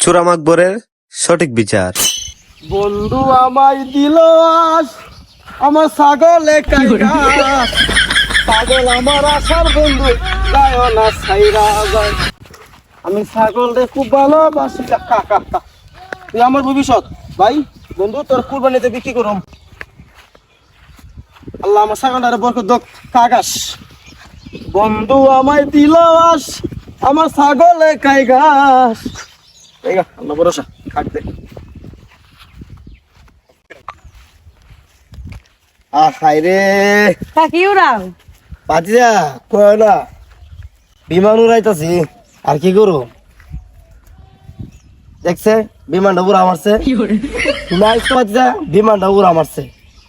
সুরাম আকবরের সঠিক বিচার। বন্ধু আমায় দিল আস, আমার ছাগলে কাইগাস, ছাগল আমার আশার বন্ধু যায় না ছাইরা যায়। আমি ছাগল রে খুব ভালোবাসি, কাকা তুই আমার ভবিষ্যৎ ভাই বন্ধু, তোর কুরবানিতে বিক্রি করুম। আল্লাহ আমার ছাগলটারে বরকত দক কাকাস। বন্ধু আমায় দিল আস, আমার ছাগলে কাইগাস। এই আল্লাহ ভরসা, থাকতে আহাই রে কাকি উড়াও পাতিজা কয় না, বিমান উড়াইতাছি আর কি করু। দেখছে বিমানটা উড়া মারছে, পাতিজা বিমানটা উড়া মারছে।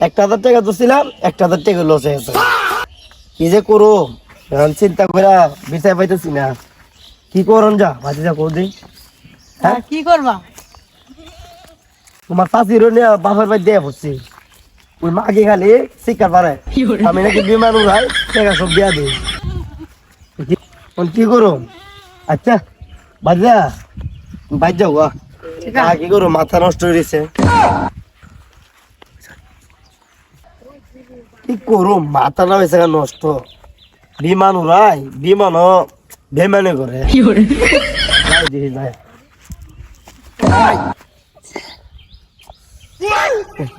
1,000 টাকা তো ছিলাম, 1,000 টাকা লস হয়ে গেছে। কি যে করু এখন চিন্তা করে বিচার পাইতেছি না, কি করন যা পাতিজা কর দিই। হ্যাঁ কি করবা? তোমার চাষির বাপের বাড়ি দিয়ে পড়ছি, ওই মাকে খালি শিকার পারে আমি নাকি বিমান উড়াই, টাকা সব দিয়া দিই। কি করো? আচ্ছা বাজা বাজ যাও গা, কি করো মাথা নষ্ট হয়ে গেছে। কি করো মাথাটা হয়েছে নষ্ট, বিমান উড়াই বিমানও বেমানে করে। যাই দিই যাই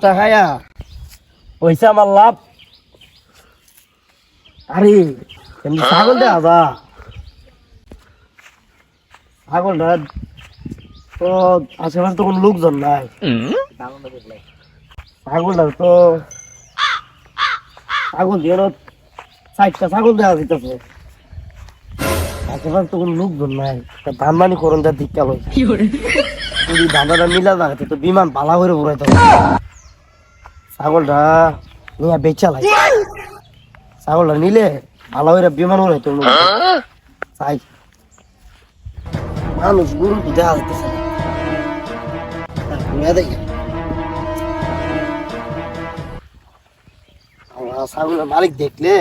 খায়া পয়সা আমার লাভ। আরে এমনি ছাগল দেওয়া যা, ছাগলটা তো আশেপাশে তো কোনো লোকজন নাই, ছাগলটা তো ছাগল দিয়ে 4টা ছাগল দেওয়া যেতেছে, আশেপাশে তো কোনো লোকজন নাই। ধান মানি করুন যা দিকটা হয়, যদি ধানটা মিলা যাচ্ছে তো বিমান ভালো করে উড়াইতে হবে। ছাগলটা নিয়ে বেচা লাগে, ছাগলটা নিলে ভালো করে বিমান উড়াইতে হবে। চাই মানুষ গরু তো দেখা যাচ্ছে ছাগলের মালিক দেখলে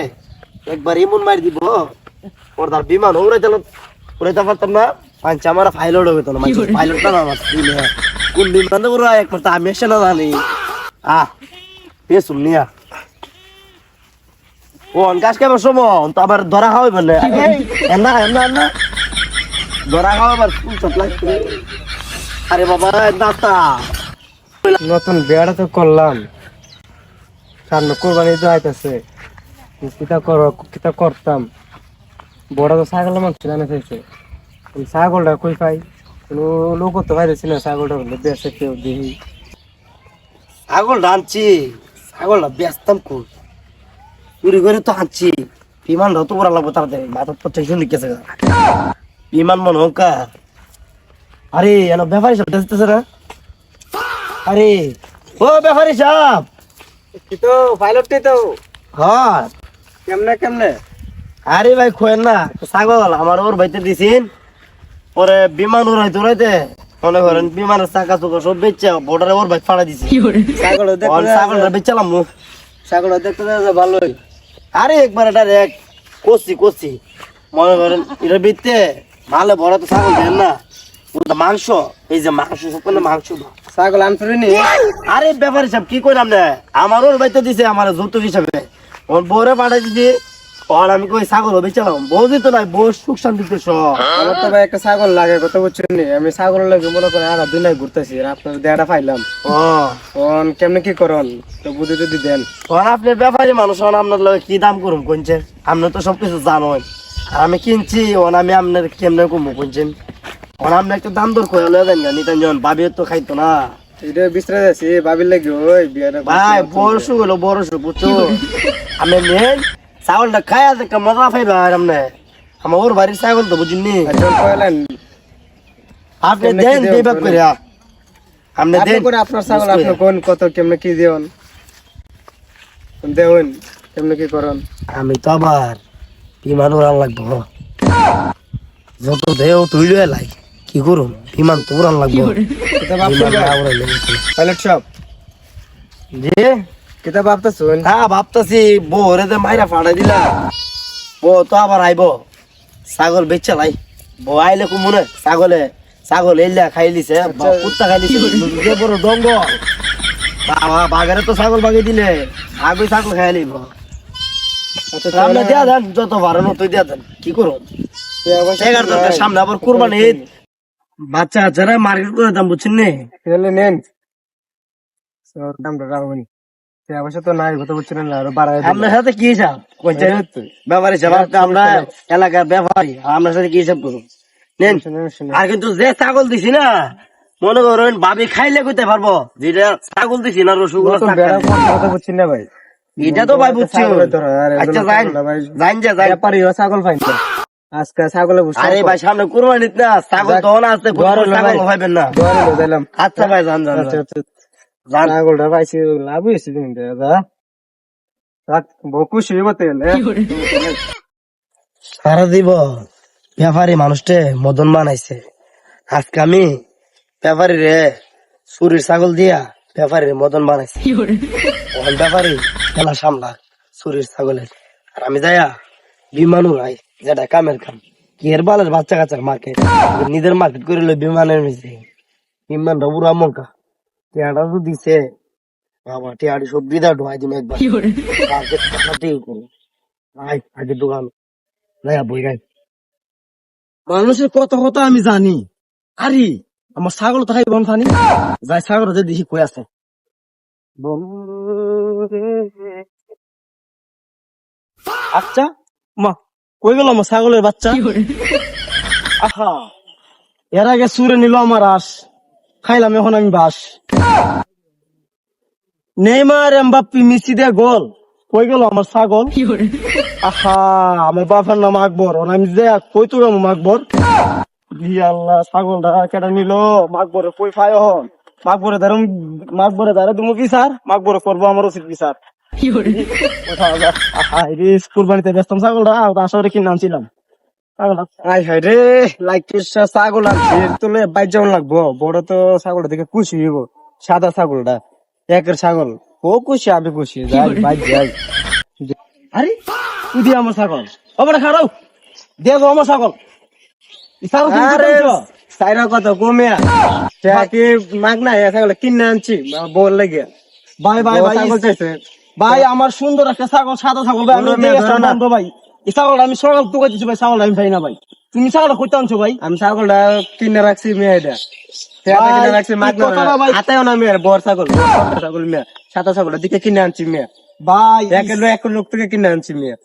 একবার এমন মারি দিব, ওর তার বিমান উড়াইতে পারতাম না। পাঁচ আমার পাইলট হবে তো, পাইলটটা না আমার কোন বিমান উড়া একবার তো আমি এসে না জানি। বেশ শুনিয়া ও গাছ খাবার সময় তো আবার ধরা খাওয়াই বলে না না না ধরা খাওয়াবার ফুল চপ লাগছে। আরে বাবা দাতা নতুন বেড়া তো করলাম, সামনে কোরবানি তো আইতেছে, কিতা করতাম। বড় তো ছাগলের মাংস জানা চাইছে, ছাগলটা কই পাই কোনো লোক তো পাইতেছি না। ছাগলটা হলে বেসে কেউ দিই, ছাগলটা আনছি, ছাগলটা বেচতাম কই চুরি করে তো আনছি। বিমানটাও তো ওরা লাগবো তাড়াতাড়ি, মাথার তো টেনশন লিখেছে বিমান মনে হোক। আরে এলো ব্যাপারী সব দেখতেছে না। আরে ও ব্যাপারী সাহেব, তো পাইলটটি তো হ্যাঁ কেমনে কেমনে। আরে ভাই খোয়েন না ছাগল আমার ওর ভাইতে দিছিন, পরে বিমান উড়াইতে উড়াইতে মনে করেন বিমানের চাকা চোখা সব বেচছে বর্ডারে ওর ভাই ফাড়া দিছি। ছাগলটা বেচালাম, ছাগলটা দেখতে ভালোই। আরে একবার ডাইরেক্ট কষি মনে করেন এটা বিতে ভালো বড় তো ছাগল দেন না, মাংস এই যে মাংস সবখানে মাংস ছাগল আনফিনি। আরে ব্যাপারী সব কি করলাম না, আমার ওর বাইতে দিছে আমার যৌতুক হিসাবে, ওর বউরে পাঠাই দিছি। আর আমি কই ছাগল বেচালাম, বউ দিত নাই, বউ সুখ শান্তি সব। আমার তো ভাই একটা ছাগল লাগে কত বুঝছেন নি, আমি ছাগল লাগে মনে করেন আর দুনিয়ায় ঘুরতেছি, আপনার দেয়াটা পাইলাম। কেমনে কি করন তো বুঝে যদি দেন। আপনার ব্যাপারী মানুষ, আপনার লগে কি দাম করুন কোনছে, আপনি তো সবকিছু জানেন। আর আমি কিনছি আমি আপনার কেমনে কমবো কোনছেন, আপনি একটা দাম দর করে লয়ে দেন না, নিতেন যখন বাবিও তো খাইতো না। এটা বিশ্রাই আছে বাবির লাগে ওই বিয়াটা ভাই বড়শু হলো বড়শু বুঝছো। আমি নেন ছাগলটা খাইয়া দেখা মজা পাইবা আপনি, আমার ওর বাড়ির ছাগল তো বুঝিনি। আপনি দেন বিভাগ করে, আপনি দেন করে আপনার ছাগল আপনি কোন কত কেমনে কি দেন দেন কেমনে কি করেন। আমি তো আবার বিমান উড়ান লাগবো, যত দেও তুই লয়ে লাই কি করুম, বিমান তো উড়ান লাগবো। পাইলট সাহেব জি কিতা ভাবতেছেন? হ্যাঁ ভাবতেছি বউরে যে মাইরা ফাড়াই দিলা, বউ তো আবার আইব ছাগল বেচা লাই, বউ আইলে কুমনে ছাগলে ছাগল এলিয়া খাই লিছে কুত্তা খাই লিছে যে বড় দঙ্গ বাবা বাঘের তো ছাগল বাগি দিলে আগে ছাগল খাই লিব আমরা দিয়া দেন যত বাড়ানো তুই দিয়া দেন কি করো সামনে আবার কুরবানি ঈদ বাচ্চা যারা মার্কেট করে দাম বুঝছেন নে নেন দামটা রাখবেন অবশ্য তো নাই কথা বুঝছেন না আরো বাড়াই আপনার সাথে কি হিসাব ব্যাপার হিসাব আমরা এলাকার ব্যাপারী আপনার সাথে কি হিসাব করুন নেন আর কিন্তু যে ছাগল দিছি না মনে করেন ভাবি খাইলে কইতে পারবো যেটা ছাগল দিছি না রসগোল্লা কথা বুঝছেন না ভাই এটা তো ভাই বুঝছি আচ্ছা যাইন যে যাই ব্যাপারী ছাগল পাইন আজকে ছাগলে আরে ভাই সামনে কুরবানি না ছাগল তো না আছে ছাগল হইবেন না দিলাম আচ্ছা ভাই যান যান ছাগলটা পাইছি লাভ হয়েছে তুমি দাদা বহু খুশি হতে সারা দিব ব্যাপারী মানুষটে মদন বানাইছে আজকে আমি ব্যাপারী রে চুরির ছাগল দিয়া ব্যাপারী মদন বানাইছে ব্যাপারী খেলা সামলা চুরির ছাগলের আর আমি যাইয়া বিমান উড়াই যেটা কামের কাম কি এর বালের বাচ্চা কাচ্চার মার্কেট নিজের মার্কেট করে লো বিমানের মিশে বিমানটা উড়া মঙ্কা টিয়াটা তো দিছে বাবা টিয়াটি সব বিদা ঢোয়াই দিন একবার মার্কেট করো আগে দোকান যাইয়া বই গাই মানুষের কত কথা আমি জানি আরে আমার ছাগল তো খাই বন ফানি যাই ছাগল যে দেখি কই আছে আচ্ছা মা কই গেল আমার ছাগলের বাচ্চা আহা এর আগে সুরে নিল আমার আস খাইলাম এখন আমি বাস নেইমার এমবাপ্পি মেসি দিয়ে গোল কই গেল আমার ছাগল আহা আমার বাবার নাম আকবর ওর আমি যে কই তো আকবর আল্লাহ ছাগলটা কেটা নিল মাকবরে কই ফাই হন মাকবরে দাঁড়া তুমি বিচার মাকবরে করবো আমার উচিত বিচার কুরবানিতে ব্যস্ত ছাগলটা আসলে কিনে আনছিলাম রে ছাগল আনছি তোলে বাইর যেমন লাগবো বড় তো ছাগলটা দেখে খুশি হইব সাদা ছাগলটা একের ছাগল ও খুশি আমি খুশি যাই বাইর যাই আরে তুই দিয়ে আমার ছাগল ওপরে খারাও দেখো আমার ছাগল সাইরা কত কমিয়া মাগ না ছাগল কিনে আনছি বল লেগে ভাই ভাই ভাই ভাই আমার সুন্দর একটা ছাগল সাদা ছাগল ভাই আমি ভাই এই ছাগলটা আমি সকাল টুকা দিচ্ছি ভাই ছাগলটা আমি পাই না ভাই তুমি ছাগলটা করতে আনছো ভাই আমি ছাগলটা কিনে রাখছি মেয়েটা কিনে রাখছি হাতেও না মেয়ের বর ছাগল ছাগল মেয়ে সাদা ছাগলটা দিকে কিনে আনছি মেয়ে ভাই এক লোক থেকে কিনে আনছি মেয়ে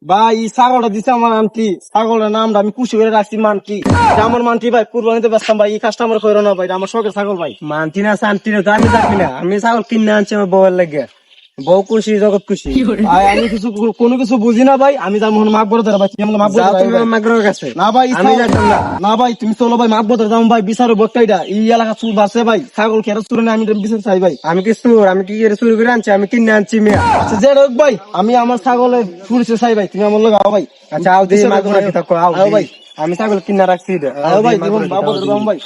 ভাই ছাগলটা দিছে আমার আন্টি ছাগলের নামটা আমি খুশি করে রাখছি মানটি আমার মানটি ভাই কুরবানিতে ব্যস্তাম ভাই এই কাজটা আমার করে না ভাই আমার শখের ছাগল ভাই মানটি না শান্তি না আমি যাবি না আমি ছাগল কিনে আনছি আমার বউয়ের লাগে বউ খুশি জগৎ খুশি ভাই আমি কোনো কিছু বুঝি না ভাই আমি যাবো মাকবর ধরে ভাই মাকবরের কাছে না ভাই আমি যাইতাম না ভাই তুমি চলো ভাই মাকবর ধরে যাবো ভাই বিচারো বক্তাইটা এই এলাকা চুর বাসে ভাই ছাগল খেয়ে চুরে না আমি বিচার চাই ভাই আমি কি চুর আমি কি চুরি করে আনছি আমি কিনে আনছি মেয়ে আচ্ছা যে রোগ ভাই আমি আমার ছাগলের চুরিছে চাই ভাই তুমি আমার লোক আও ভাই আচ্ছা আও দিই মাকবর আও ভাই আমি ছাগল কিনে রাখছি ভাই ভাই